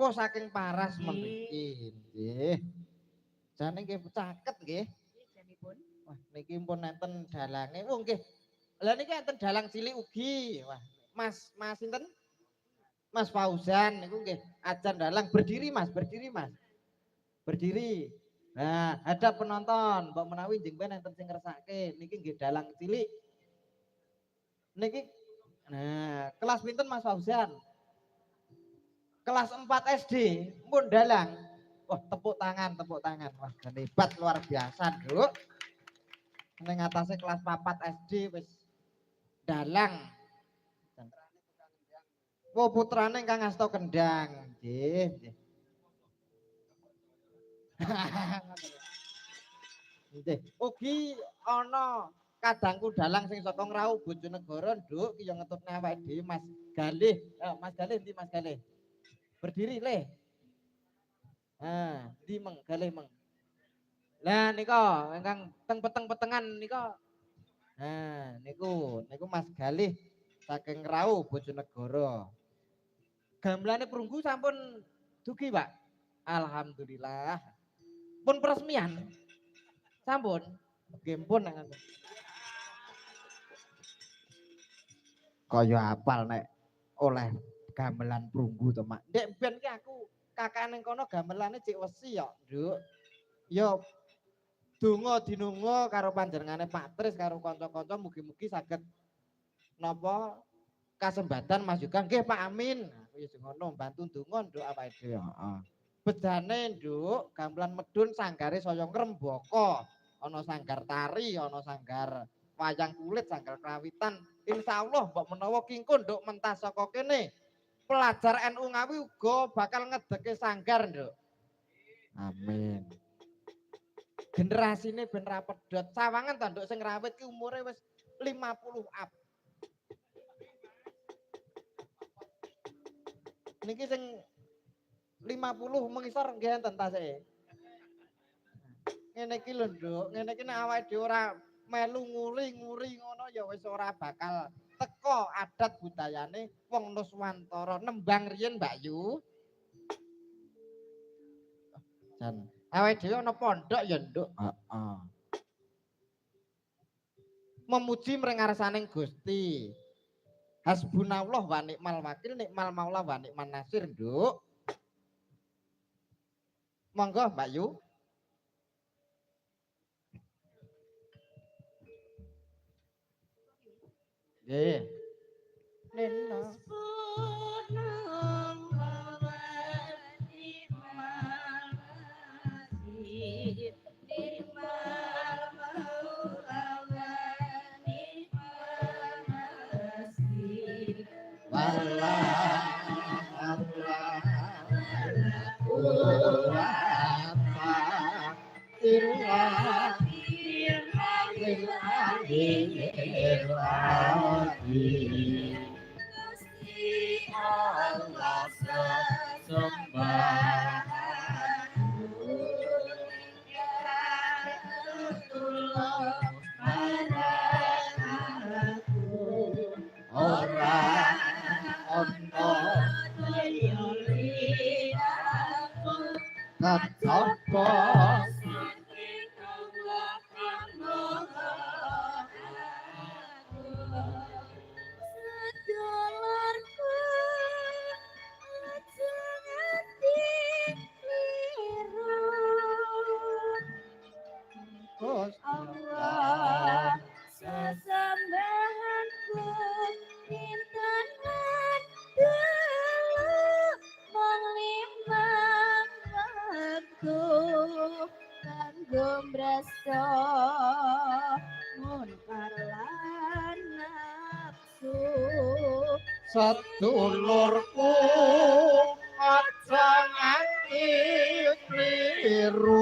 sepuh saking Paras mriki nggih. Jane nggih caket nggih. Janipun. Wah niki pun enten dalange. Oh nggih. Lah niki enten dalang cilik ugi. Wah, Mas sinten? Mas Fauzan niku nggih ajan dalang berdiri Mas, berdiri Mas. Berdiri. Nah, ada penonton, mbok menawi jenengan enten sing ngersake niki nggih dalang cilik. Niki nah, kelas pinten Mas Fauzan? Kelas 4 SD, pun dalang. Wah, tepuk tangan, tepuk tangan. Wah, hebat luar biasa, Nduk. Ning atase kelas 4 SD wis dalang. Oh, putrane Kang Asto Kendang. Nggih, nggih. Nggih. Ugi ana kadangku dalang sing saka Ngrau Bojonegoro, Nduk, ki yo ngetutne awake dhewe Mas Galih. Mas Galih ndi Mas Galih? Berdiri, Le. Nah, ndi Meng Galih Meng. Lah nika ingkang teng peteng-petengan nika. Nah, niku Mas Galih saking Ngrau Bojonegoro. Gamelane perunggu sampun dugi, Pak. Alhamdulillah. Pun peresmian. Sampun. Nggih pun nek kaya apal nek oleh gamelan perunggu to, Mak. Ndek ben ki aku kakane kono gamelane cek wesi ya, Nduk. Ya donga dinunga karo panjenengane Pak Tris karo kanca-kanca mugi-mugi saged napa kasembatan Mas juga nggih Pak Amin. Aku ya ngono bantu ndonga Nduk awake dhewe, heeh. Bedane Nduk, gamelan medun sanggare saya ngrembaka. Ana sanggar tari, ana sanggar wayang kulit, sanggar krawitan. Insyaallah mbok menawa kingkun Nduk mentas saka kene. Pelajar NU Ngawi uga bakal ngedeke sanggar, Nduk. Amin. Generasine ben ra pedhot. Sawangan ta Nduk sing rawit ki umure wis 50 up. Niki sing 50 mengisor nggih enten tasih. Ngene iki lho, Nduk. Ngene iki nek awake dhewe ora melu nguri-nguri ngono ya wis ora bakal teko adat budayane wong Nuswantara. Nembang riyen Mbak Yu. Jan awake dhewe ana pondok ya, Nduk. Heeh. Memuji mring ngarsaning Gusti. Hasbunallah wa ni'mal wakil, nikmal maula wa ni'man nasir, Nduk. Monggo Mbak Yu. Nggih. Nena. Allah sesembahanku rintangan dulu menglimbang waktu kanggo mrasa munkar lan nafsu Sedulurku aja nganti kliru